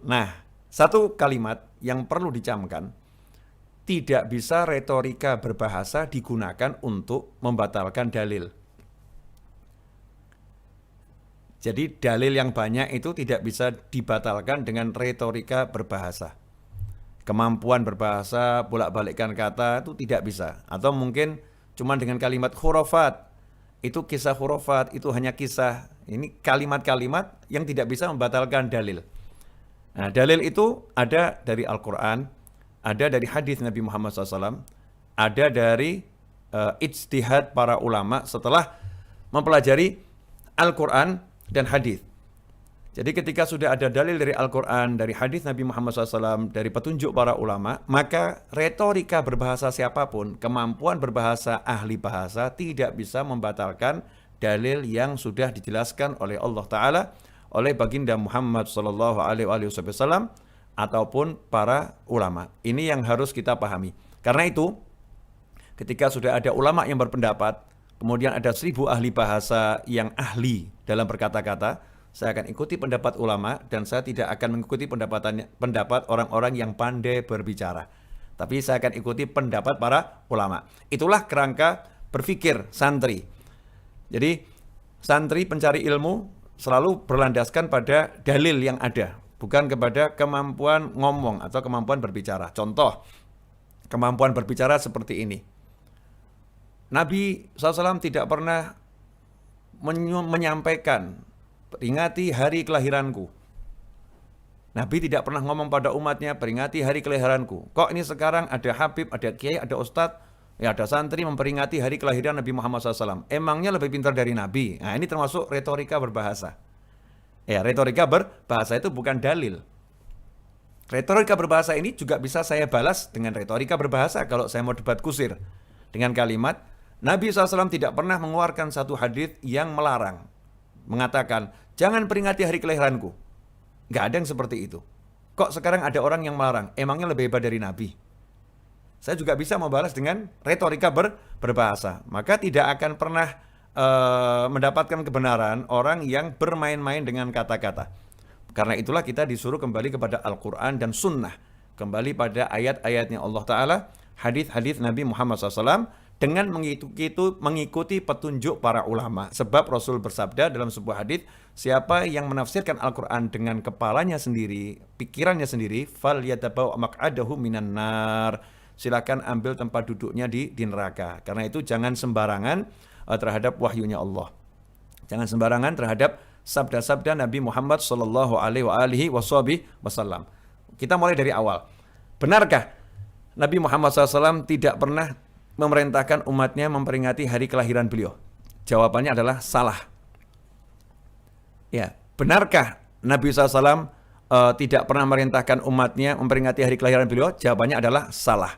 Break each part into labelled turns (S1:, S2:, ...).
S1: Nah, satu kalimat yang perlu dicamkan, tidak bisa retorika berbahasa digunakan untuk membatalkan dalil. Jadi dalil yang banyak itu tidak bisa dibatalkan dengan retorika berbahasa. Kemampuan berbahasa, bolak-balikkan kata itu tidak bisa. Atau mungkin cuma dengan kalimat hurufat. Itu kisah hurufat, itu hanya kisah. Ini kalimat-kalimat yang tidak bisa membatalkan dalil. Nah, dalil itu ada dari Al-Quran, ada dari hadis Nabi Muhammad SAW, ada dari ijtihad para ulama setelah mempelajari Al-Quran dan hadis. Jadi ketika sudah ada dalil dari Al-Quran, dari hadis Nabi Muhammad SAW, dari petunjuk para ulama, maka retorika berbahasa siapapun, kemampuan berbahasa ahli bahasa tidak bisa membatalkan dalil yang sudah dijelaskan oleh Allah Ta'ala, oleh baginda Muhammad SAW, ataupun para ulama. Ini yang harus kita pahami. Karena itu, ketika sudah ada ulama yang berpendapat, kemudian ada 1000 ahli bahasa yang ahli dalam berkata-kata, saya akan ikuti pendapat ulama dan saya tidak akan mengikuti pendapat orang-orang yang pandai berbicara. Tapi saya akan ikuti pendapat para ulama. Itulah kerangka berpikir santri. Jadi santri pencari ilmu selalu berlandaskan pada dalil yang ada, bukan kepada kemampuan ngomong atau kemampuan berbicara. Contoh, kemampuan berbicara seperti ini. Nabi SAW tidak pernah menyampaikan peringati hari kelahiranku. Nabi tidak pernah ngomong pada umatnya peringati hari kelahiranku. Kok ini sekarang ada habib, ada kiai, ada ustadz, ya ada santri memperingati hari kelahiran Nabi Muhammad SAW. Emangnya lebih pintar dari Nabi? Nah, ini termasuk retorika berbahasa. Ya, retorika berbahasa itu bukan dalil. Retorika berbahasa ini juga bisa saya balas dengan retorika berbahasa kalau saya mau debat kusir. Dengan kalimat, Nabi SAW tidak pernah mengeluarkan satu hadis yang melarang. Mengatakan, jangan peringati hari kelahiranku. Nggak ada yang seperti itu. Kok sekarang ada orang yang melarang? Emangnya lebih hebat dari Nabi? Saya juga bisa membalas dengan retorika berbahasa. Maka tidak akan pernah mendapatkan kebenaran orang yang bermain-main dengan kata-kata. Karena itulah kita disuruh kembali kepada Al-Quran dan Sunnah. Kembali pada ayat-ayatnya Allah Ta'ala, hadis-hadis Nabi Muhammad SAW, dengan mengikuti petunjuk para ulama. Sebab Rasul bersabda dalam sebuah hadis, siapa yang menafsirkan Al-Quran dengan kepalanya sendiri, pikirannya sendiri, falyatabawa maq'adahu minan nar. Silakan ambil tempat duduknya di neraka. Karena itu jangan sembarangan terhadap wahyunya Allah. Jangan sembarangan terhadap sabda-sabda Nabi Muhammad SAW. Kita mulai dari awal. Benarkah Nabi Muhammad SAW tidak pernah memerintahkan umatnya memperingati hari kelahiran beliau? Jawabannya adalah salah. Ya, benarkah Nabi SAW tidak pernah memerintahkan umatnya memperingati hari kelahiran beliau? Jawabannya adalah salah.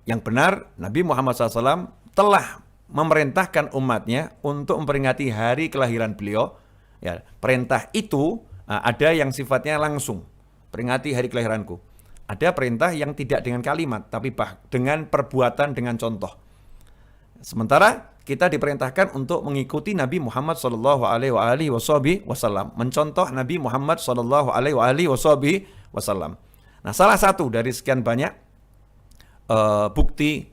S1: Yang benar, Nabi Muhammad SAW telah memerintahkan umatnya untuk memperingati hari kelahiran beliau. Ya, perintah itu ada yang sifatnya langsung, peringati hari kelahiranku. Ada perintah yang tidak dengan kalimat, tapi dengan perbuatan, dengan contoh. Sementara kita diperintahkan untuk mengikuti Nabi Muhammad SAW, mencontoh Nabi Muhammad SAW. Nah, salah satu dari sekian banyak bukti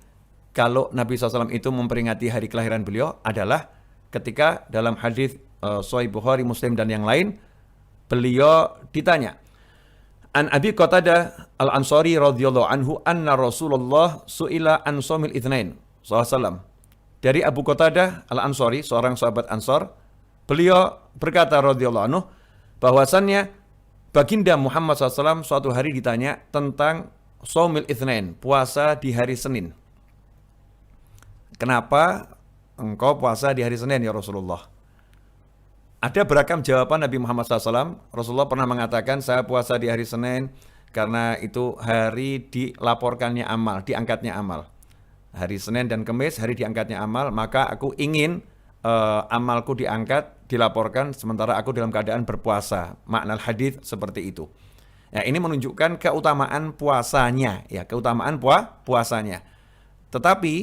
S1: kalau Nabi SAW itu memperingati hari kelahiran beliau adalah ketika dalam hadis Sahih Bukhari, Muslim dan yang lain, beliau ditanya, An Abi Qatadah Al-Ansari radhiyallahu anhu anna Rasulullah su'ila an shaumil itsnain sallallahu. Dari Abu Qatadah Al-Ansari, seorang sahabat Ansar, beliau berkata radhiyallahu anhu bahwasannya baginda Muhammad SAW suatu hari ditanya tentang shaumil itsnain, puasa di hari Senin. Kenapa engkau puasa di hari Senin ya Rasulullah? Ada beragam jawaban Nabi Muhammad SAW. Rasulullah pernah mengatakan, saya puasa di hari Senin karena itu hari dilaporkannya amal, diangkatnya amal. Hari Senin dan Kamis, hari diangkatnya amal, maka aku ingin amalku diangkat, dilaporkan, sementara aku dalam keadaan berpuasa. Makna hadis seperti itu. Ya, ini menunjukkan keutamaan puasanya, ya, keutamaan puasanya. Tetapi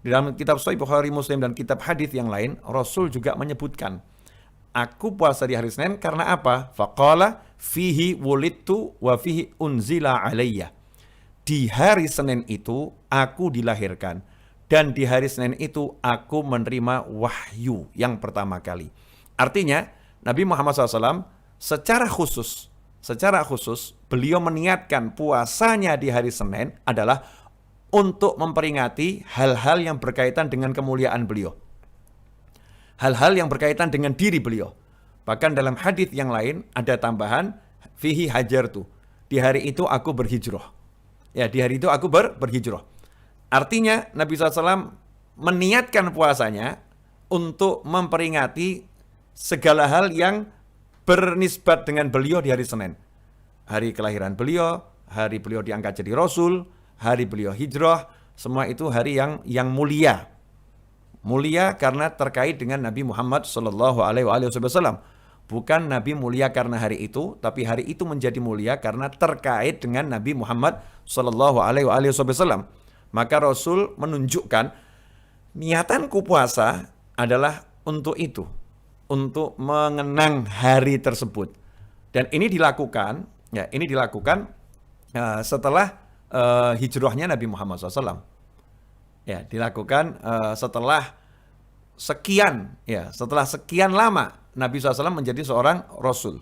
S1: di dalam kitab Sahih Bukhari, Muslim dan kitab hadis yang lain, Rasul juga menyebutkan aku puasa di hari Senin karena apa? Faqala fihi wulidtu wa fihi unzila alayya. Di hari Senin itu aku dilahirkan dan di hari Senin itu aku menerima wahyu yang pertama kali. Artinya Nabi Muhammad SAW secara khusus beliau meniatkan puasanya di hari Senin adalah untuk memperingati hal-hal yang berkaitan dengan kemuliaan beliau. Hal-hal yang berkaitan dengan diri beliau. Bahkan dalam hadis yang lain ada tambahan fihi hajartu. Di hari itu aku berhijrah. Ya, di hari itu aku berhijrah. Artinya Nabi SAW meniatkan puasanya untuk memperingati segala hal yang bernisbat dengan beliau di hari Senin. Hari kelahiran beliau, hari beliau diangkat jadi Rasul, hari beliau hijrah, semua itu hari yang mulia. Mulia karena terkait dengan Nabi Muhammad SAW. Bukan Nabi mulia karena hari itu, tapi hari itu menjadi mulia karena terkait dengan Nabi Muhammad SAW. Maka Rasul menunjukkan niatanku puasa adalah untuk itu, untuk mengenang hari tersebut. Dan ini dilakukan, setelah hijrahnya Nabi Muhammad SAW. Ya, dilakukan setelah sekian lama Nabi SAW menjadi seorang Rasul.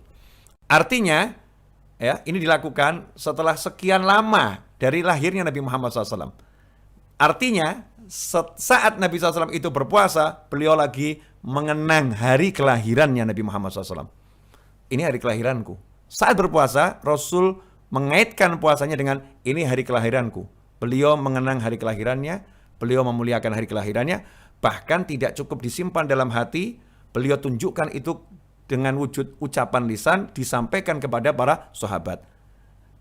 S1: Artinya, ya, ini dilakukan setelah sekian lama dari lahirnya Nabi Muhammad SAW. Artinya, saat Nabi SAW itu berpuasa, beliau lagi mengenang hari kelahirannya Nabi Muhammad SAW. Ini hari kelahiranku. Saat berpuasa, Rasul mengaitkan puasanya dengan ini hari kelahiranku. Beliau mengenang hari kelahirannya, beliau memuliakan hari kelahirannya, bahkan tidak cukup disimpan dalam hati, beliau tunjukkan itu dengan wujud ucapan lisan, disampaikan kepada para sahabat.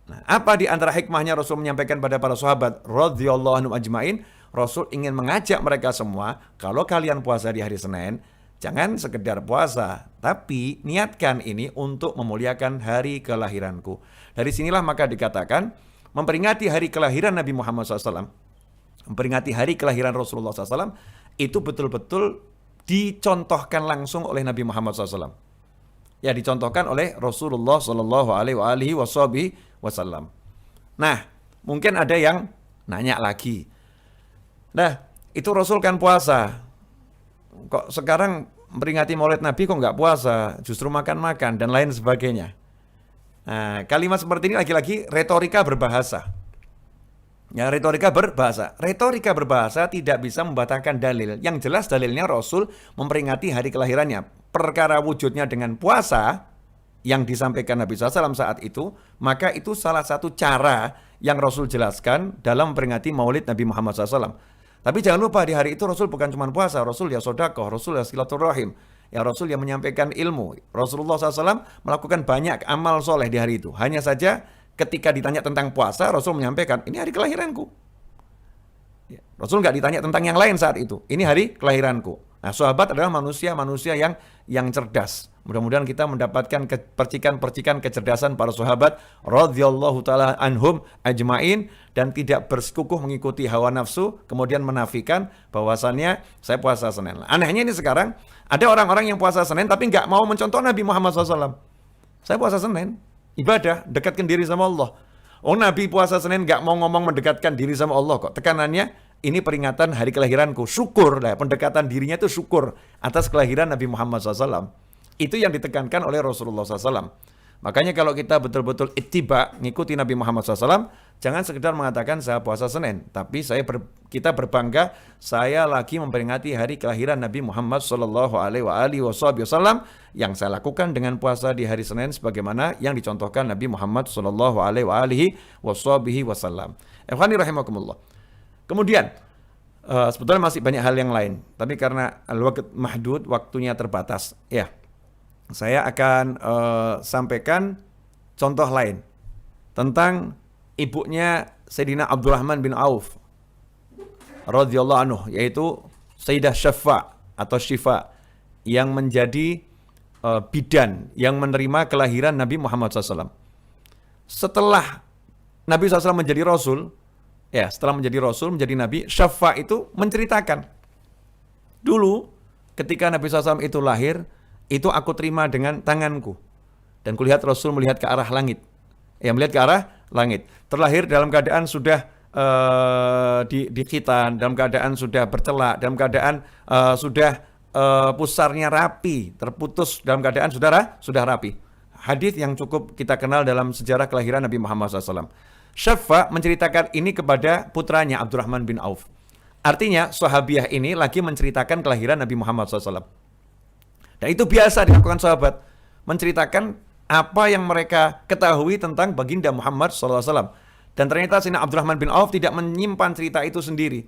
S1: Nah, apa di antara hikmahnya Rasul menyampaikan pada para sahabat radhiyallahu anhum ajmain? Rasul ingin mengajak mereka semua, kalau kalian puasa di hari Senin, jangan sekedar puasa, tapi niatkan ini untuk memuliakan hari kelahiranku. Dari sinilah maka dikatakan, memperingati hari kelahiran Nabi Muhammad SAW, memperingati hari kelahiran Rasulullah SAW, itu betul-betul dicontohkan langsung oleh Nabi Muhammad SAW. Ya, dicontohkan oleh Rasulullah SAW. Nah, mungkin ada yang nanya lagi. Nah, itu Rasul kan puasa. Kok sekarang memperingati Maulid Nabi kok nggak puasa, justru makan-makan dan lain sebagainya. Nah, kalimat seperti ini lagi-lagi retorika berbahasa. Ya, retorika berbahasa tidak bisa membatalkan dalil. Yang jelas dalilnya Rasul memperingati hari kelahirannya. Perkara wujudnya dengan puasa yang disampaikan Nabi SAW saat itu, maka itu salah satu cara yang Rasul jelaskan dalam memperingati Maulid Nabi Muhammad SAW. Tapi jangan lupa di hari itu Rasul bukan cuma puasa, Rasul ya sedekah, Rasul ya silaturahim, ya Rasul yang menyampaikan ilmu. Rasulullah SAW melakukan banyak amal soleh di hari itu. Hanya saja ketika ditanya tentang puasa, Rasul menyampaikan, ini hari kelahiranku. Ya, Rasul nggak ditanya tentang yang lain saat itu. Ini hari kelahiranku. Nah, sahabat adalah manusia-manusia yang cerdas. Mudah-mudahan kita mendapatkan percikan-percikan kecerdasan para sahabat radhiyallahu taala anhum ajmain dan tidak bersikukuh mengikuti hawa nafsu kemudian menafikan bahwasannya saya puasa Senin. Anehnya ini sekarang ada orang-orang yang puasa Senin tapi nggak mau mencontoh Nabi Muhammad SAW. Saya puasa Senin, ibadah, dekatkan diri sama Allah. Oh, Nabi puasa Senin nggak mau ngomong mendekatkan diri sama Allah kok. Tekanannya ini peringatan hari kelahiranku, syukur lah, pendekatan dirinya itu syukur atas kelahiran Nabi Muhammad SAW. Itu yang ditekankan oleh Rasulullah SAW. Makanya kalau kita betul-betul ittiba, ngikuti Nabi Muhammad SAW, jangan sekedar mengatakan saya puasa Senin, tapi kita berbangga saya lagi memperingati hari kelahiran Nabi Muhammad SAW yang saya lakukan dengan puasa di hari Senin sebagaimana yang dicontohkan Nabi Muhammad SAW. Ikhwani rahimakumullah. Kemudian sebetulnya masih banyak hal yang lain, tapi karena al-waqt mahdud, waktunya terbatas, ya. Saya akan sampaikan contoh lain tentang ibunya Sayyidina Abdurrahman bin Auf radhiyallahu anhu, yaitu Sayyidah Syafa atau Syifa yang menjadi bidan yang menerima kelahiran Nabi Muhammad SAW. Setelah Nabi SAW menjadi Rasul, ya setelah menjadi Rasul, menjadi Nabi, Syafa itu menceritakan dulu ketika Nabi SAW itu lahir, itu aku terima dengan tanganku. Dan kulihat Rasul melihat ke arah langit. Melihat ke arah langit. Terlahir dalam keadaan sudah di khitan, dalam keadaan sudah bercelak, dalam keadaan sudah pusarnya rapi, terputus dalam keadaan sudah rapi. Hadis yang cukup kita kenal dalam sejarah kelahiran Nabi Muhammad SAW. Syafa menceritakan ini kepada putranya Abdurrahman bin Auf. Artinya sahabiah ini lagi menceritakan kelahiran Nabi Muhammad SAW. Dan itu biasa dilakukan sahabat, menceritakan apa yang mereka ketahui tentang baginda Muhammad SAW. Dan ternyata Sayyidina Abdurrahman bin Auf tidak menyimpan cerita itu sendiri.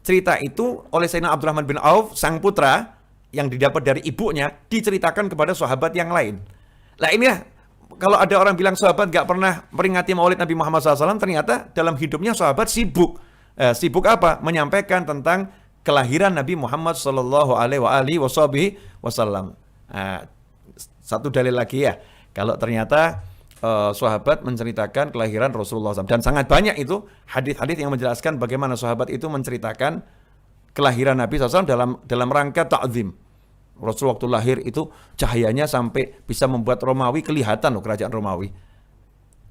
S1: Cerita itu oleh Sayyidina Abdurrahman bin Auf, sang putra, yang didapat dari ibunya, diceritakan kepada sahabat yang lain. Nah inilah, kalau ada orang bilang sahabat gak pernah peringati maulid Nabi Muhammad SAW, ternyata dalam hidupnya sahabat sibuk. Sibuk apa? Menyampaikan tentang kelahiran Nabi Muhammad SAW. Satu dalil lagi ya, kalau ternyata sahabat menceritakan kelahiran Rasulullah SAW. Dan sangat banyak itu hadis-hadis yang menjelaskan bagaimana sahabat itu menceritakan kelahiran Nabi SAW dalam rangka ta'zim. Rasul waktu lahir itu cahayanya sampai bisa membuat Romawi kelihatan loh, kerajaan Romawi.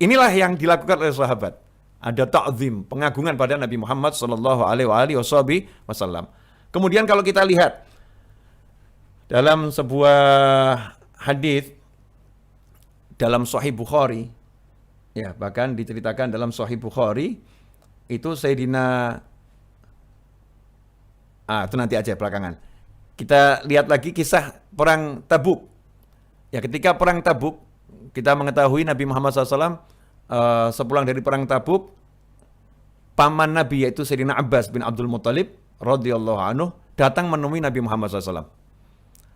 S1: Inilah yang dilakukan oleh sahabat. Ada ta'zim, pengagungan pada Nabi Muhammad SAW. Kemudian kalau kita lihat dalam sebuah hadis dalam Sahih Bukhari, ya bahkan diceritakan dalam Sahih Bukhari, itu Sayyidina, itu nanti aja belakangan. Kita lihat lagi kisah perang Tabuk. Ya ketika perang Tabuk, kita mengetahui Nabi Muhammad SAW sepulang dari perang Tabuk, paman Nabi yaitu Sayyidina Abbas bin Abdul Muttalib radhiyallahu anhu datang menemui Nabi Muhammad SAW.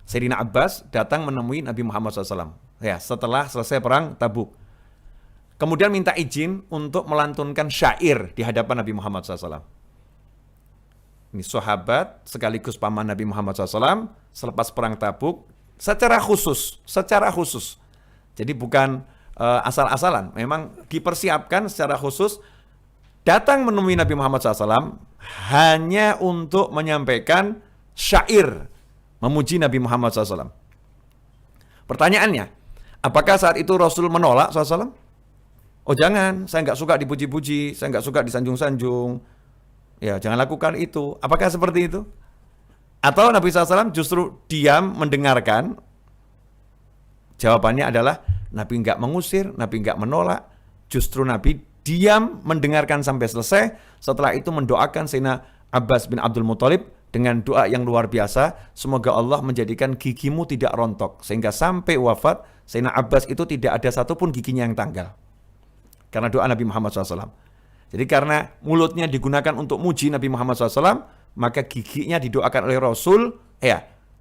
S1: Sayyidina Abbas datang menemui Nabi Muhammad SAW. Ya, setelah selesai perang Tabuk. Kemudian minta izin untuk melantunkan syair di hadapan Nabi Muhammad SAW. Ini sahabat sekaligus paman Nabi Muhammad SAW selepas perang Tabuk secara khusus. Jadi bukan asal-asalan, memang dipersiapkan secara khusus datang menemui Nabi Muhammad SAW hanya untuk menyampaikan syair memuji Nabi Muhammad SAW. Pertanyaannya, apakah saat itu Rasul menolak SAW? Oh jangan, saya nggak suka dipuji-puji, saya nggak suka disanjung-sanjung. Ya jangan lakukan itu. Apakah seperti itu? Atau Nabi SAW justru diam mendengarkan? Jawabannya adalah Nabi nggak mengusir, Nabi nggak menolak. Justru Nabi diam mendengarkan sampai selesai. Setelah itu mendoakan Sayyidina Abbas bin Abdul Muttalib dengan doa yang luar biasa, semoga Allah menjadikan gigimu tidak rontok, sehingga sampai wafat Sayyidina Abbas itu tidak ada satupun giginya yang tanggal, karena doa Nabi Muhammad SAW. Jadi karena mulutnya digunakan untuk muji Nabi Muhammad SAW, maka giginya didoakan oleh Rasul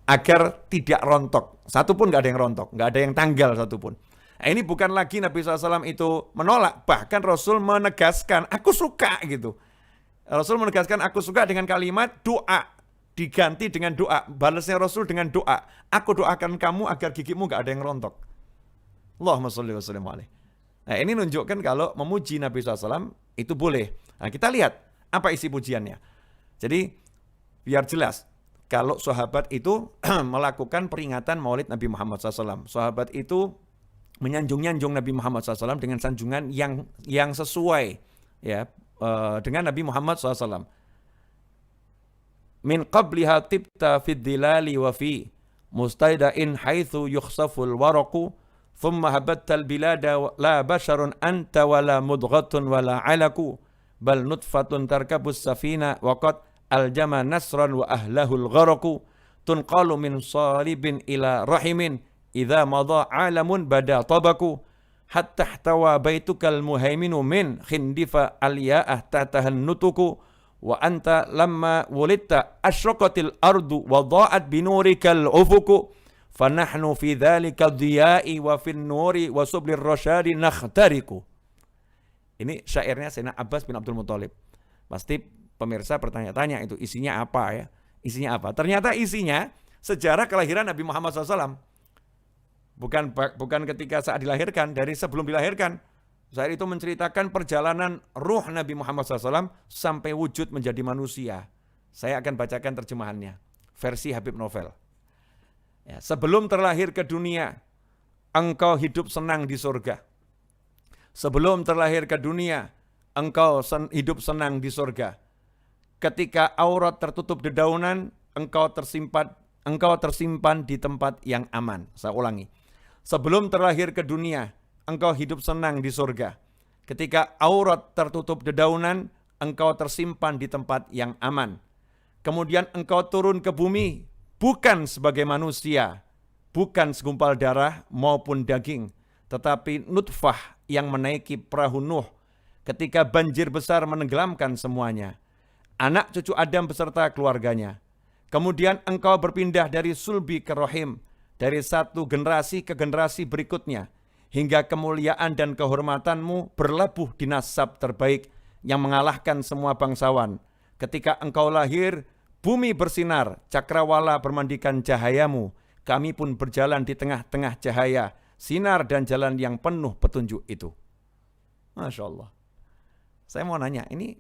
S1: agar tidak rontok, satupun nggak ada yang rontok, nggak ada yang tanggal satupun. Nah, ini bukan lagi Nabi SAW itu menolak, bahkan Rasul menegaskan aku suka gitu. Rasul menegaskan aku suka dengan kalimat doa, diganti dengan doa, balasnya Rasul dengan doa. Aku doakan kamu agar gigimu gak ada yang rontok. Allahumma sholli wa sallim alaihi. Nah ini menunjukkan kalau memuji Nabi SAW itu boleh. Nah kita lihat apa isi pujiannya. Jadi biar jelas, kalau sahabat itu melakukan peringatan maulid Nabi Muhammad SAW. Sahabat itu menyanjung-nyanjung Nabi Muhammad SAW dengan sanjungan yang sesuai ya dengan Nabi Muhammad SAW. Min qabliha tibta fid dilali wa fi mustaidain haitsu yukhsaful waraqu thumma habattal bilada la basharun anta wala mudghatun wala alaku bal nutfatun tarkabus safina wa qad aljama nasran wa ahlahul gharaqu tunqalu min salibin ila rahimin idza madha alamun bada tabaku hatta ihtawa baitukal muhaiminu min khindifa aliya'ah tatahan nutuku wa anta lamma wulidta asyraqatil ardu wa dha'at binurikal ufuku fanahnu fi dzalika dhiya'i wa fin nuri wa sublir rasyadi nakhtariku. Ini syairnya Sayyidina Abbas bin Abdul Muttalib. Pasti pemirsa bertanya-tanya itu isinya apa ya? Isinya apa? Ternyata isinya sejarah kelahiran Nabi Muhammad SAW. Bukan ketika saat dilahirkan, dari sebelum dilahirkan. Saat itu menceritakan perjalanan ruh Nabi Muhammad SAW sampai wujud menjadi manusia. Saya akan bacakan terjemahannya, versi Habib Novel. Ya, sebelum terlahir ke dunia, engkau hidup senang di surga. Sebelum terlahir ke dunia, engkau hidup senang di surga. Ketika aurat tertutup dedaunan, engkau tersimpan di tempat yang aman. Saya ulangi. Sebelum terlahir ke dunia, engkau hidup senang di surga. Ketika aurat tertutup dedaunan, engkau tersimpan di tempat yang aman. Kemudian engkau turun ke bumi, bukan sebagai manusia, bukan segumpal darah maupun daging, tetapi nutfah yang menaiki perahu Nuh ketika banjir besar menenggelamkan semuanya. Anak cucu Adam beserta keluarganya. Kemudian engkau berpindah dari sulbi ke rahim, dari satu generasi ke generasi berikutnya, hingga kemuliaan dan kehormatanmu berlabuh di nasab terbaik yang mengalahkan semua bangsawan. Ketika engkau lahir, bumi bersinar, cakrawala bermandikan cahayamu, kami pun berjalan di tengah-tengah cahaya, sinar dan jalan yang penuh petunjuk itu. Masya Allah. Saya mau nanya, ini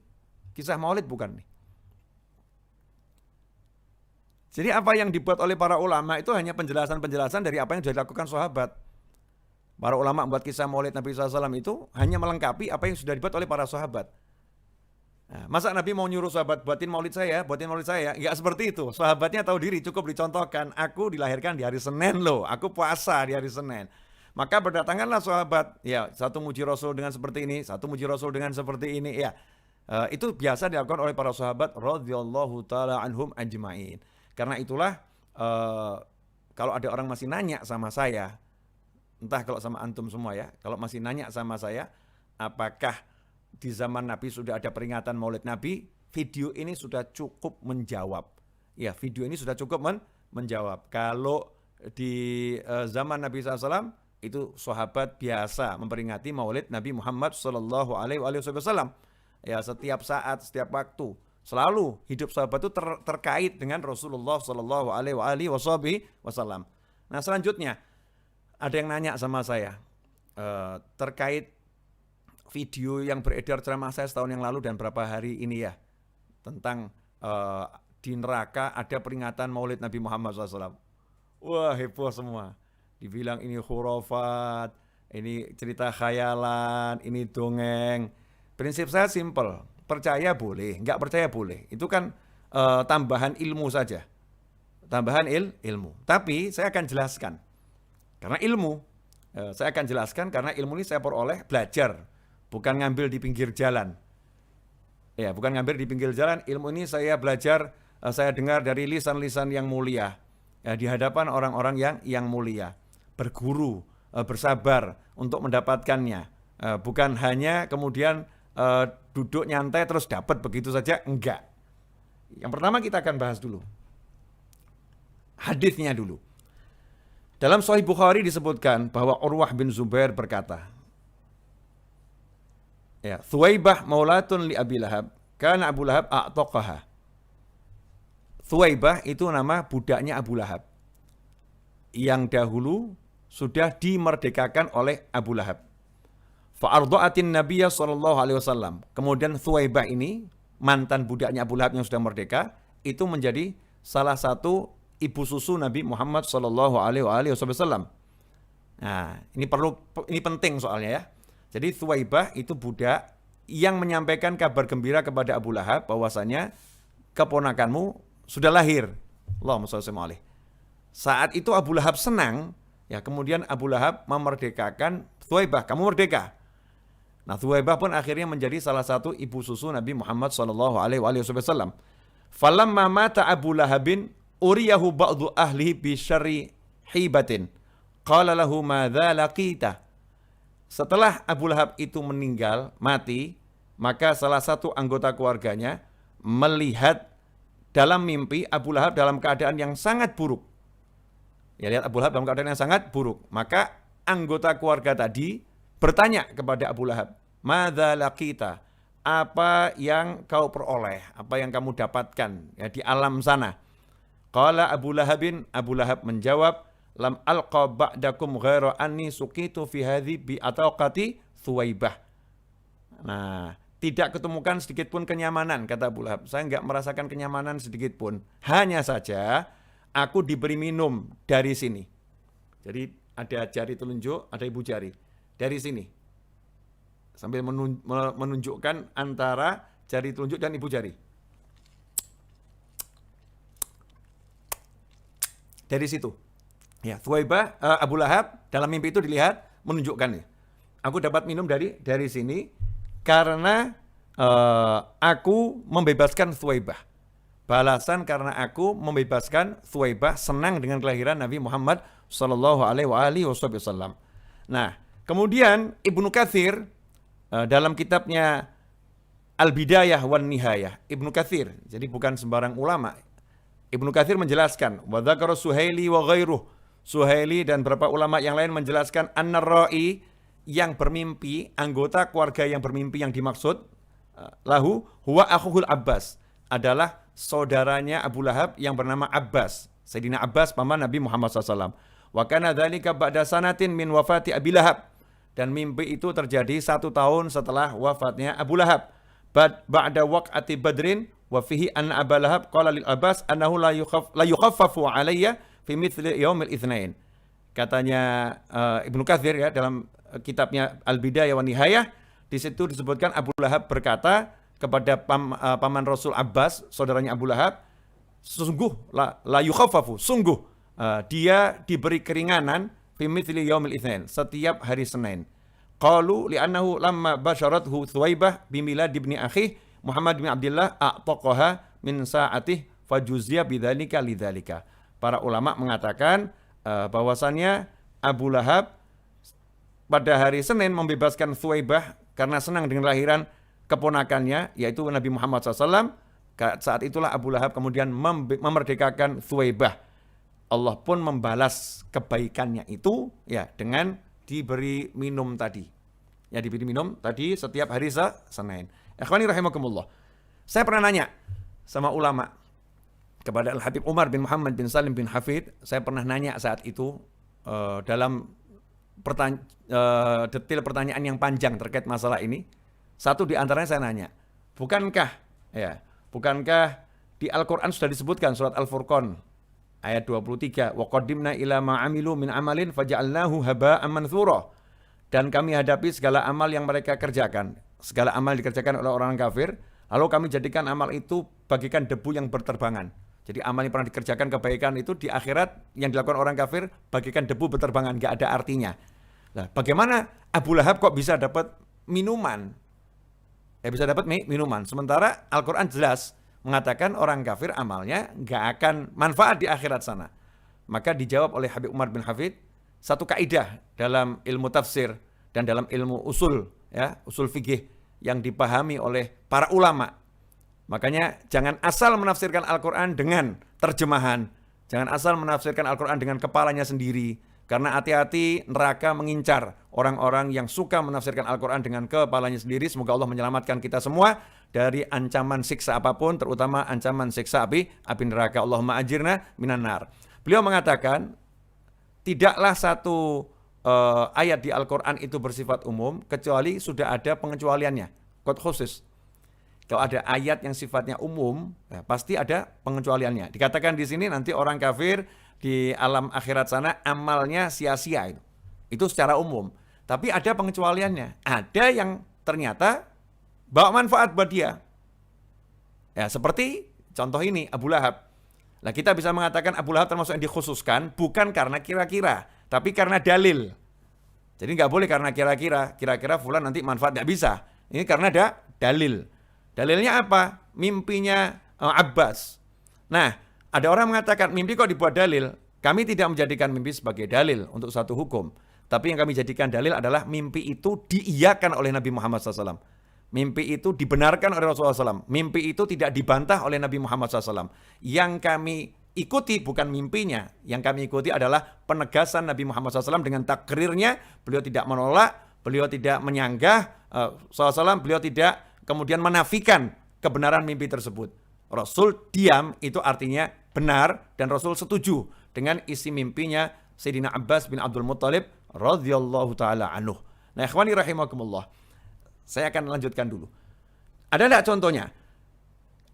S1: kisah maulid bukan nih? Jadi apa yang dibuat oleh para ulama itu hanya penjelasan-penjelasan dari apa yang sudah dilakukan sahabat. Para ulama membuat kisah maulid Nabi SAW itu hanya melengkapi apa yang sudah dibuat oleh para sahabat. Nah, masa Nabi mau nyuruh sahabat buatin maulid saya? Enggak seperti itu. Sahabatnya tahu diri, cukup dicontohkan. Aku dilahirkan di hari Senin loh, aku puasa di hari Senin. Maka berdatanganlah sahabat, ya satu muji Rasul dengan seperti ini, satu muji Rasul dengan seperti ini, ya. Itu biasa dilakukan oleh para sahabat radhiyallahu taala anhum ajmain. Karena itulah kalau ada orang masih nanya sama saya, entah kalau sama antum semua ya, kalau masih nanya sama saya, apakah di zaman Nabi sudah ada peringatan Maulid Nabi, video ini sudah cukup menjawab. Ya, video ini sudah cukup menjawab. Kalau di zaman Nabi SAW itu sahabat biasa memperingati Maulid Nabi Muhammad Sallallahu Alaihi Wasallam. Ya, setiap saat, setiap waktu, selalu hidup sahabat itu terkait dengan Rasulullah Sallallahu Alaihi Wasallam. Nah, selanjutnya ada yang nanya sama saya terkait video yang beredar ceramah saya setahun yang lalu dan berapa hari ini ya, tentang di neraka ada peringatan Maulid Nabi Muhammad SAW. Wah, heboh semua. Dibilang ini khurafat, ini cerita khayalan, ini dongeng. Prinsip saya simple, percaya boleh, enggak percaya boleh. Itu kan tambahan ilmu saja. Tambahan ilmu. Tapi saya akan jelaskan. Karena ilmu, saya akan jelaskan karena ilmu ini saya peroleh belajar. Bukan ngambil di pinggir jalan. Ya, bukan ngambil di pinggir jalan. Ilmu ini saya belajar, saya dengar dari lisan-lisan yang mulia. Ya, di hadapan orang-orang yang mulia. Berguru, bersabar untuk mendapatkannya. Bukan hanya kemudian duduk nyantai terus dapat begitu saja. Enggak. Yang pertama kita akan bahas dulu. Hadisnya dulu. Dalam Sahih Bukhari disebutkan bahwa Urwah bin Zubair berkata, ya, Thuwaibah maulatun li Abi Lahab, karena Abu Lahab a'taqaha. Thuwaibah itu nama budaknya Abu Lahab, yang dahulu sudah dimerdekakan oleh Abu Lahab. Fa'ardha'atin Nabiyya sallallahu alaihi wasallam. Kemudian Thuwaibah ini, mantan budaknya Abu Lahab yang sudah merdeka, itu menjadi salah satu ibu susu Nabi Muhammad sallallahu alaihi wasallam. Nah, ini penting soalnya ya. Jadi Thuwaibah itu budak yang menyampaikan kabar gembira kepada Abu Lahab bahwasanya keponakanmu sudah lahir. Allahumma shalli alaihi. Saat itu Abu Lahab senang, ya kemudian Abu Lahab memerdekakan Thuwaibah, kamu merdeka. Nah, Thuwaibah pun akhirnya menjadi salah satu ibu susu Nabi Muhammad sallallahu alaihi wasallam. Falamma mata Abu Lahabin uriyahu ba'du ahlihi bi syarri hibatin. Qala lahu madza laqita. Setelah Abu Lahab itu meninggal, mati, maka salah satu anggota keluarganya melihat dalam mimpi Abu Lahab dalam keadaan yang sangat buruk. Ya, lihat Abu Lahab dalam keadaan yang sangat buruk. Maka anggota keluarga tadi bertanya kepada Abu Lahab, "Madza laqita?" Apa yang kau peroleh, apa yang kamu dapatkan ya di alam sana? Qala Abu Lahab menjawab, lam alqa ba'dakum ghaira anni suqitu fi hadhi bi ataqati Thuwaibah. Nah, tidak ketemukan sedikit pun kenyamanan, kata Abu Lahab. Saya enggak merasakan kenyamanan sedikit pun. Hanya saja aku diberi minum dari sini. Jadi ada jari telunjuk, ada ibu jari. Dari sini. Sambil menunjukkan antara jari telunjuk dan ibu jari. Dari situ. Ya, Thuwaibah, Abu Lahab dalam mimpi itu dilihat menunjukkan, aku dapat minum dari sini karena aku membebaskan Thuwaibah. Balasan karena aku membebaskan Thuwaibah, senang dengan kelahiran Nabi Muhammad sallallahu alaihi wasallam. Nah, kemudian Ibnu Katsir dalam kitabnya Al-Bidayah wan Nihayah, Ibnu Katsir, jadi bukan sembarang ulama. Ibnu Katsir menjelaskan, wa dzakara Suhaili wa ghairuh. Suhaili dan beberapa ulama yang lain menjelaskan an-ra'i yang bermimpi, anggota keluarga yang bermimpi yang dimaksud lahu huwa akhuhul Abbas, adalah saudaranya Abu Lahab yang bernama Abbas. Sayyidina Abbas paman Nabi Muhammad SAW. Wa kana dzalika ba'da sanatin min wafati Abi Lahab. Dan mimpi itu terjadi 1 tahun setelah wafatnya Abu Lahab. Ba'da waq'ati Badrin wa fihi anna Abu Lahab qala lil Abbas annahu la yukhaffafu alayya fi mithli yaumil itsnain. Katanya Ibnu Katsir ya dalam kitabnya Al-Bidayah wan Nihayah, di situ disebutkan Abu Lahab berkata kepada paman Rasul Abbas, saudaranya Abu Lahab, sungguh la yukhaffafu, sungguh dia diberi keringanan fi mithli yaumil itsnain, setiap hari Senin. Qalu li'annahu lamma basyarathu Thuwaibah bimilad ibni akhih Muhammad bin Abdullah a'taqaha min sa'atih fajuzia bidzalika lidzalika. Para ulama mengatakan bahwasannya Abu Lahab pada hari Senin membebaskan Thuwaibah karena senang dengan lahiran keponakannya, yaitu Nabi Muhammad SAW. Saat itulah Abu Lahab kemudian memerdekakan Thuwaibah. Allah pun membalas kebaikannya itu ya dengan diberi minum tadi. Ya, diberi minum tadi setiap hari Senin. Ikhwani rahimakumullah. Saya pernah nanya sama ulama kepada Al-Habib Umar bin Muhammad bin Salim bin Hafid. Saya pernah nanya saat itu dalam detail pertanyaan yang panjang terkait masalah ini. Satu di antaranya saya nanya, bukankah di Al-Quran sudah disebutkan surat Al-Furqan ayat 23, wa qaddimna ila ma amilu min amalin faja'alnahu haba'an manthura. Dan kami hadapi segala amal yang mereka kerjakan, segala amal dikerjakan oleh orang kafir, lalu kami jadikan amal itu bagikan debu yang berterbangan. Jadi amal yang pernah dikerjakan kebaikan itu di akhirat yang dilakukan orang kafir bagikan debu berterbangan, nggak ada artinya. Nah, bagaimana Abu Lahab kok bisa dapat minuman? Bisa dapat minuman. Sementara Al-Quran jelas mengatakan orang kafir amalnya nggak akan manfaat di akhirat sana. Maka dijawab oleh Habib Umar bin Hafid satu kaidah dalam ilmu tafsir dan dalam ilmu usul, ya, usul fikih yang dipahami oleh para ulama. Makanya jangan asal menafsirkan Al-Quran dengan terjemahan. Jangan asal menafsirkan Al-Quran dengan kepalanya sendiri. Karena hati-hati neraka mengincar orang-orang yang suka menafsirkan Al-Quran dengan kepalanya sendiri. Semoga Allah menyelamatkan kita semua dari ancaman siksa apapun, terutama ancaman siksa api neraka. Allahumma ajirna minan nar. Beliau mengatakan, tidaklah satu ayat di Al-Quran itu bersifat umum, kecuali sudah ada pengecualiannya, qad khusus. Kalau ada ayat yang sifatnya umum, ya pasti ada pengecualiannya. Dikatakan di sini nanti orang kafir di alam akhirat sana amalnya sia-sia itu. Itu secara umum. Tapi ada pengecualiannya. Ada yang ternyata bawa manfaat buat dia. Ya, seperti contoh ini Abu Lahab. Nah, kita bisa mengatakan Abu Lahab termasuk yang dikhususkan bukan karena kira-kira, tapi karena dalil. Jadi nggak boleh karena kira-kira fulan nanti manfaat, nggak bisa. Ini karena ada dalil. Dalilnya apa? Mimpinya Abbas. Nah, ada orang mengatakan mimpi kok dibuat dalil. Kami tidak menjadikan mimpi sebagai dalil untuk satu hukum. Tapi yang kami jadikan dalil adalah mimpi itu diiyakan oleh Nabi Muhammad SAW. Mimpi itu dibenarkan oleh Rasulullah SAW. Mimpi itu tidak dibantah oleh Nabi Muhammad SAW. Yang kami ikuti bukan mimpinya. Yang kami ikuti adalah penegasan Nabi Muhammad SAW dengan takrirnya. Beliau tidak menolak, beliau tidak menyanggah SAW, beliau tidak kemudian menafikan kebenaran mimpi tersebut. Rasul diam itu artinya benar dan Rasul setuju dengan isi mimpinya Sayyidina Abbas bin Abdul Muttalib radhiyallahu taala anhu. Nah, ikhwani rahimakumullah. Saya akan lanjutkan dulu. Ada enggak contohnya?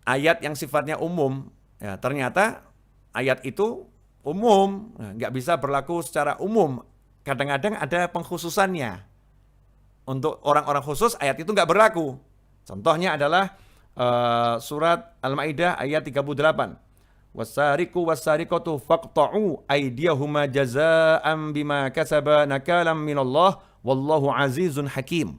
S1: Ayat yang sifatnya umum, ya, ternyata ayat itu umum, nggak bisa berlaku secara umum. Kadang-kadang ada pengkhususannya. Untuk orang-orang khusus ayat itu nggak berlaku. Contohnya adalah surat Al-Maidah ayat 38. Wasariqu wasariqatu faqta'u aydiyahuma jazaa'an bima kasaba nakalam minallah wallahu azizun hakim.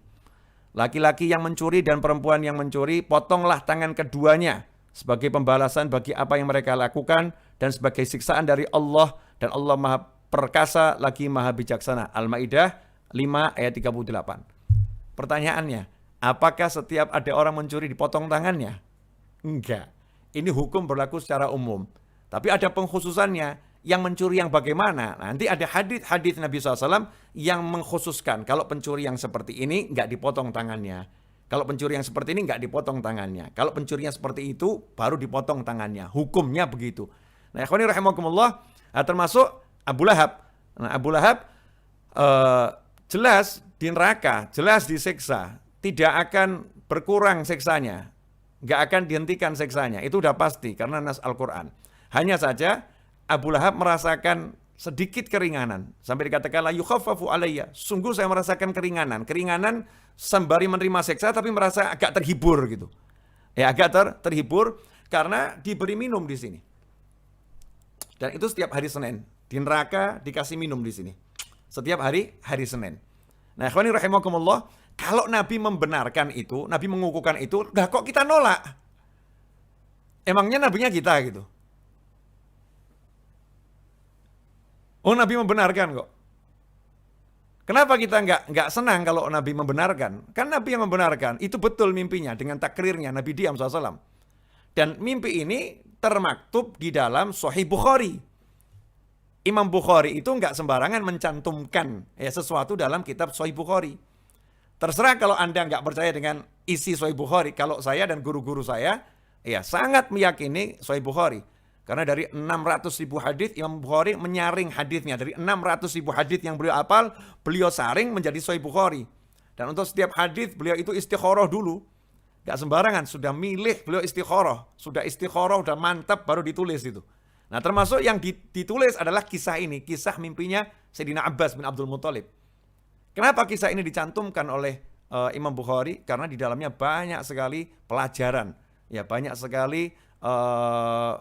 S1: Laki-laki yang mencuri dan perempuan yang mencuri, potonglah tangan keduanya sebagai pembalasan bagi apa yang mereka lakukan dan sebagai siksaan dari Allah, dan Allah Maha Perkasa lagi Maha Bijaksana. Al-Maidah 5 ayat 38. Pertanyaannya, apakah setiap ada orang mencuri dipotong tangannya? Enggak. Ini hukum berlaku secara umum. Tapi ada pengkhususannya. Yang mencuri yang bagaimana? Nanti ada hadis Nabi SAW yang mengkhususkan. Kalau pencuri yang seperti ini, enggak dipotong tangannya. Kalau pencuri yang seperti ini, enggak dipotong tangannya. Kalau pencuri yang seperti itu, baru dipotong tangannya. Hukumnya begitu. Nah, ikhwani rahimakumullah, termasuk Abu Lahab. Nah, Abu Lahab jelas di neraka, jelas disiksa. Tidak akan berkurang siksanya. Enggak akan dihentikan siksanya. Itu udah pasti karena nas Al-Quran. Hanya saja Abu Lahab merasakan sedikit keringanan. Sampai dikatakan la yukhaffafu alayya. Sungguh saya merasakan keringanan. Keringanan sembari menerima siksa tapi merasa agak terhibur gitu. Ya, agak terhibur karena diberi minum di sini. Dan itu setiap hari Senin. Di neraka dikasih minum di sini. Setiap hari Senin. Nah, ikhwani rahimakumullah, kalau Nabi membenarkan itu, Nabi mengukuhkan itu, lah kok kita nolak? Emangnya nabinya kita gitu. Oh, Nabi membenarkan kok. Kenapa kita nggak senang kalau Nabi membenarkan? Kan Nabi yang membenarkan, itu betul mimpinya dengan takrirnya Nabi diam SAW. Dan mimpi ini termaktub di dalam Sahih Bukhari. Imam Bukhari itu nggak sembarangan mencantumkan sesuatu dalam kitab Sahih Bukhari. Terserah kalau Anda nggak percaya dengan isi Sahih Bukhari. Kalau saya dan guru-guru saya, sangat meyakini Sahih Bukhari. Karena dari 600.000 hadis, Imam Bukhari menyaring hadisnya. Dari 600.000 hadis yang beliau hafal, beliau saring menjadi Sahih Bukhari. Dan untuk setiap hadis, beliau itu istikharah dulu. Gak sembarangan, sudah milih beliau istikharah. Sudah mantap, baru ditulis itu. Nah, termasuk yang ditulis adalah kisah ini. Kisah mimpinya Sayyidina Abbas bin Abdul Muthalib. Kenapa kisah ini dicantumkan oleh Imam Bukhari? Karena di dalamnya banyak sekali pelajaran. Ya, banyak sekali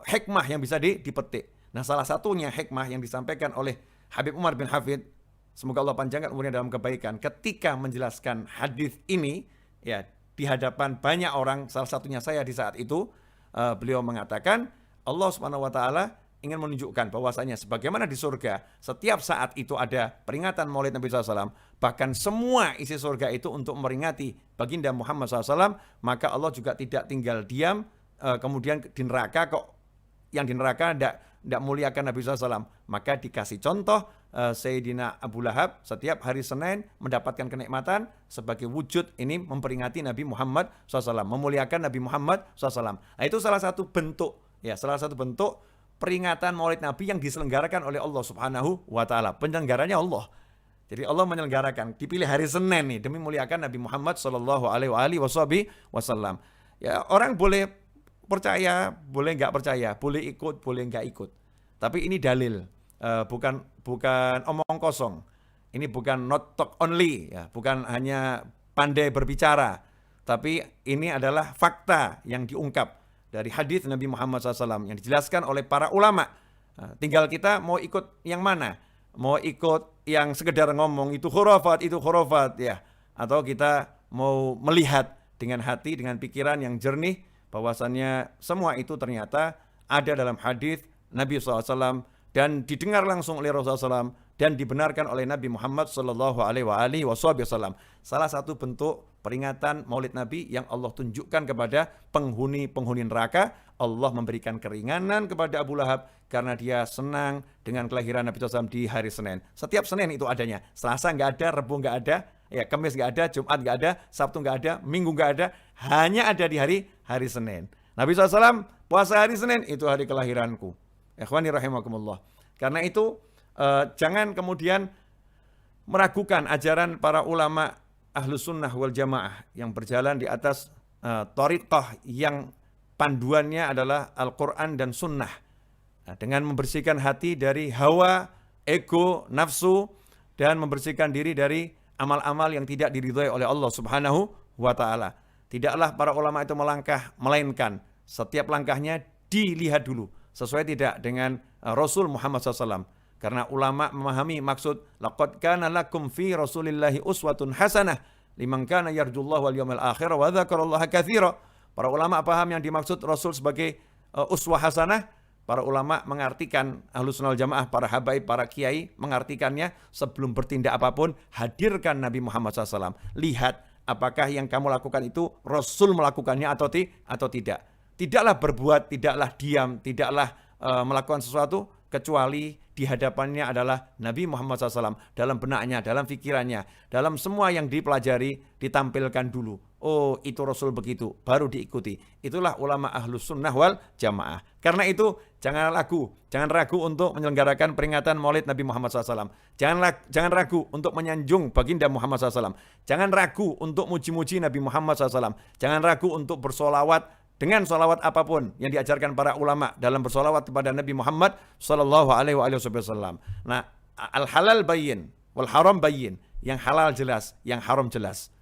S1: hikmah yang bisa dipetik. Nah, salah satunya hikmah yang disampaikan oleh Habib Umar bin Hafid, semoga Allah panjangkan umurnya dalam kebaikan, ketika menjelaskan hadis ini ya di hadapan banyak orang, salah satunya saya di saat itu, beliau mengatakan Allah Subhanahu wa taala ingin menunjukkan bahwasanya sebagaimana di surga setiap saat itu ada peringatan Maulid Nabi SAW, bahkan semua isi surga itu untuk meringati baginda Muhammad SAW, maka Allah juga tidak tinggal diam. Kemudian di neraka kok yang di neraka tidak muliakan Nabi SAW, maka dikasih contoh Sayyidina Abu Lahab setiap hari Senin mendapatkan kenikmatan sebagai wujud ini memperingati Nabi Muhammad SAW, memuliakan Nabi Muhammad SAW. Nah, itu salah satu bentuk peringatan Maulid Nabi yang diselenggarakan oleh Allah Subhanahu wa taala. Penyelenggaranya Allah. Jadi Allah menyelenggarakan, dipilih hari Senin nih demi muliakan Nabi Muhammad sallallahu alaihi wasallam. Ya, orang boleh percaya, boleh nggak percaya, boleh ikut, boleh nggak ikut. Tapi ini dalil, bukan omong kosong. Ini bukan not talk only, ya, bukan hanya pandai berbicara. Tapi ini adalah fakta yang diungkap dari hadis Nabi Muhammad SAW yang dijelaskan oleh para ulama. Tinggal kita mau ikut yang mana? Mau ikut yang sekedar ngomong itu khurafat ya, atau kita mau melihat dengan hati, dengan pikiran yang jernih, bahwasannya semua itu ternyata ada dalam hadis Nabi SAW dan didengar langsung oleh Rasulullah SAW dan dibenarkan oleh Nabi Muhammad SAW. Salah satu bentuk peringatan Maulid Nabi yang Allah tunjukkan kepada penghuni neraka. Allah memberikan keringanan kepada Abu Lahab karena dia senang dengan kelahiran Nabi SAW di hari Senin. Setiap Senin itu adanya. Selasa nggak ada, Rabu nggak ada, ya Kamis nggak ada, Jumat nggak ada, Sabtu nggak ada, Minggu nggak ada, hanya ada di hari Senin. Nabi SAW puasa hari Senin, itu hari kelahiranku. Ikhwani rahimakumullah. Karena itu jangan kemudian meragukan ajaran para ulama Ahlus Sunnah wal Jamaah yang berjalan di atas thariqah yang panduannya adalah Al-Quran dan Sunnah. Nah, dengan membersihkan hati dari hawa, ego, nafsu, dan membersihkan diri dari amal-amal yang tidak diridhoi oleh Allah Subhanahu wa Ta'ala. Tidaklah para ulama itu melangkah, melainkan setiap langkahnya dilihat dulu sesuai tidak dengan Rasul Muhammad SAW. Karena ulama memahami maksud laqad kana lakum fi Rasulillahi uswatun hasanah liman kana yarjullaha wal yawmal akhir wa dzakarallaha katsira. Para ulama paham yang dimaksud Rasul sebagai uswah hasanah. Para ulama mengartikan, Ahlussunnah wal Jamaah, para habaib, para kiai mengartikannya sebelum bertindak apapun, hadirkan Nabi Muhammad SAW. Lihat apakah yang kamu lakukan itu Rasul melakukannya atau tidak. Tidaklah berbuat, tidaklah diam, tidaklah melakukan sesuatu kecuali di hadapannya adalah Nabi Muhammad SAW. Dalam benaknya, dalam pikirannya, dalam semua yang dipelajari, ditampilkan dulu. Oh, itu Rasul begitu, baru diikuti. Itulah ulama Ahlus Sunnah wal Jamaah. Karena itu, jangan ragu untuk menyelenggarakan peringatan Maulid Nabi Muhammad SAW. Jangan ragu untuk menyanjung baginda Muhammad SAW. Jangan ragu untuk muji-muji Nabi Muhammad SAW. Jangan ragu untuk bersolawat dengan solawat apapun yang diajarkan para ulama dalam bersolawat kepada Nabi Muhammad SAW. Nah, al-halal bayyin, wal haram bayyin. Yang halal jelas, yang haram jelas.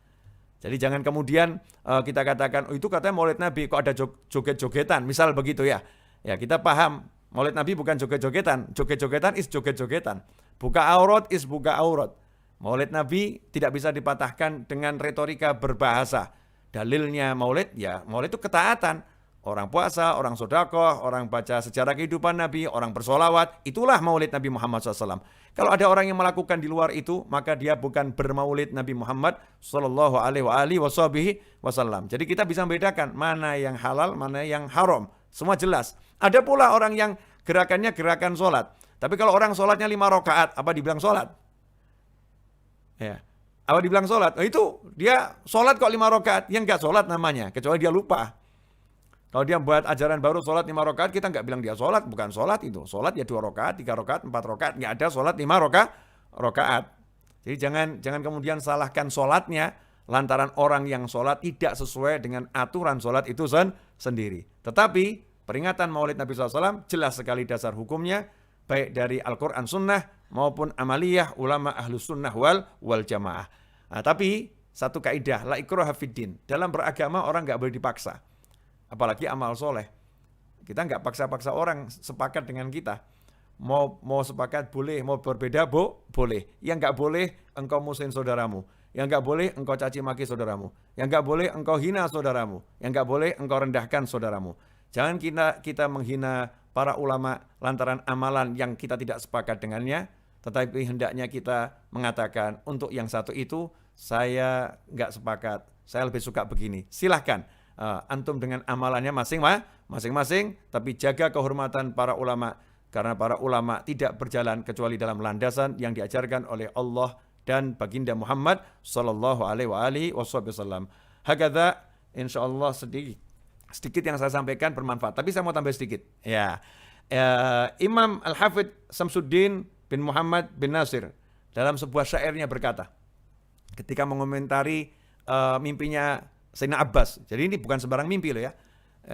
S1: Jadi jangan kemudian kita katakan, oh itu katanya Maulid Nabi, kok ada joget-jogetan, misal begitu ya. Ya kita paham, Maulid Nabi bukan joget-jogetan. Joget-jogetan is joget-jogetan. Buka aurat is buka aurat. Maulid Nabi tidak bisa dipatahkan dengan retorika berbahasa. Dalilnya Maulid, ya Maulid itu ketaatan. Orang puasa, orang sedekah, orang baca sejarah kehidupan Nabi, orang bersolawat, itulah Maulid Nabi Muhammad SAW. Kalau ada orang yang melakukan di luar itu, maka dia bukan bermaulid Nabi Muhammad SAW. Jadi kita bisa membedakan mana yang halal, mana yang haram. Semua jelas. Ada pula orang yang gerakannya gerakan sholat. Tapi kalau orang sholatnya 5 rakaat, apa dibilang sholat? Ya. Apa dibilang sholat? Oh, itu dia sholat kok 5 rakaat, yang enggak sholat namanya, kecuali dia lupa. Kalau dia buat ajaran baru sholat 5 rakaat, kita enggak bilang dia sholat, bukan sholat itu. Sholat ya 2 rakaat, 3 rakaat, 4 rakaat, enggak ada sholat 5 rakaat. Jadi jangan kemudian salahkan sholatnya lantaran orang yang sholat tidak sesuai dengan aturan sholat itu sendiri. Tetapi peringatan Maulid Nabi SAW jelas sekali dasar hukumnya, baik dari Al-Quran Sunnah maupun amaliyah ulama Ahlus Sunnah wal Jamaah. Nah, tapi satu kaidah, la ikraha fiddin. Dalam beragama orang nggak boleh dipaksa. Apalagi amal soleh. Kita nggak paksa-paksa orang sepakat dengan kita. Mau sepakat boleh, mau berbeda boleh. Yang nggak boleh engkau musuhin saudaramu. Yang nggak boleh engkau caci maki saudaramu. Yang nggak boleh engkau hina saudaramu. Yang nggak boleh engkau rendahkan saudaramu. Jangan kita menghina para ulama lantaran amalan yang kita tidak sepakat dengannya, tetapi hendaknya kita mengatakan untuk yang satu itu saya nggak sepakat, saya lebih suka begini. Silahkan antum dengan amalannya masing-masing, tapi jaga kehormatan para ulama karena para ulama tidak berjalan kecuali dalam landasan yang diajarkan oleh Allah dan baginda Muhammad sallallahu alaihi wasallam. Hakadha insyaallah sedikit yang saya sampaikan bermanfaat, tapi saya mau tambah sedikit. Ya, Imam Al-Hafidh Samsuddin bin Muhammad bin Nasir dalam sebuah syairnya berkata, ketika mengomentari mimpinya Sayyidina Abbas. Jadi ini bukan sembarang mimpi loh ya.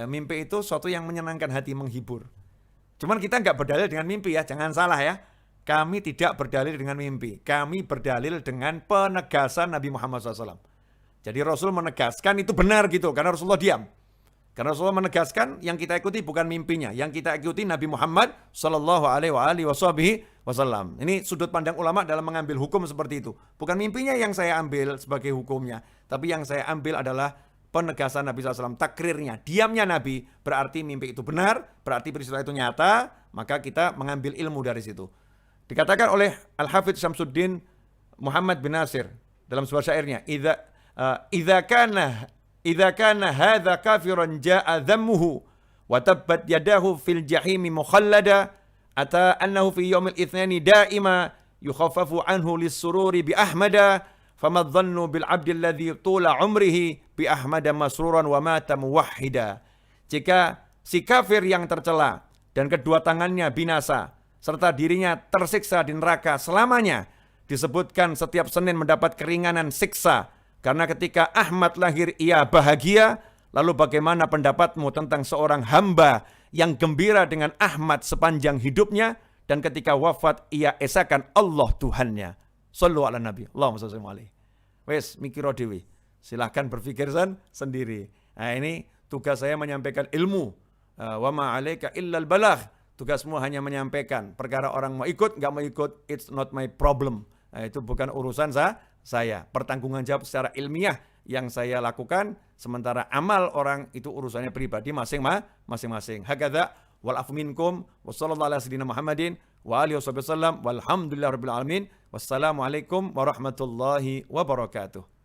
S1: Mimpi itu sesuatu yang menyenangkan hati, menghibur. Cuman kita nggak berdalil dengan mimpi ya, jangan salah ya. Kami tidak berdalil dengan mimpi. Kami berdalil dengan penegasan Nabi Muhammad SAW. Jadi Rasul menegaskan itu benar gitu, karena Rasulullah diam. Karena Rasulullah menegaskan yang kita ikuti bukan mimpinya, yang kita ikuti Nabi Muhammad sallallahu alaihi wasallam. Ini sudut pandang ulama dalam mengambil hukum seperti itu. Bukan mimpinya yang saya ambil sebagai hukumnya, tapi yang saya ambil adalah penegasan Nabi SAW, takrirnya, diamnya Nabi. Berarti mimpi itu benar, berarti peristiwa itu nyata, maka kita mengambil ilmu dari situ. Dikatakan oleh Al-Hafidh Samsuddin Muhammad bin Nasir dalam sebuah syairnya, Idza kana hadza kafiran jaa dhammuhu wa tabbat yadahu fil jahimi mukhallada ata annahu fi yaumil itsnaini daima yukhaffafu anhu lis-sururi bi ahmada fama dhannu bil 'abdi alladhi tula 'umrihi bi ahmada masruran wa mata muwahhida. Jika si kafir yang tercela dan kedua tangannya binasa serta dirinya tersiksa di neraka selamanya, disebutkan setiap Senin mendapat keringanan siksa. Karena ketika Ahmad lahir ia bahagia, lalu bagaimana pendapatmu tentang seorang hamba yang gembira dengan Ahmad sepanjang hidupnya, dan ketika wafat ia esakan Allah Tuhannya. Sallu ala Nabi. Allahumma shalli alaihi. Wes mikiro dewi. Silahkan berpikir sendiri. Nah, ini tugas saya menyampaikan ilmu. Wa ma 'alaika illal balagh. Tugasmu hanya menyampaikan. Perkara orang mau ikut, nggak mau ikut, it's not my problem. Nah, itu bukan urusan saya. Pertanggungan jawab secara ilmiah yang saya lakukan, sementara amal orang itu urusannya pribadi masing-masing. Hakadha wal afu minkum wa sallallahu ala sayyidina Muhammadin wa alihi wasallam walhamdulillahirabbil alamin. Wassalamualaikum warahmatullahi wabarakatuh.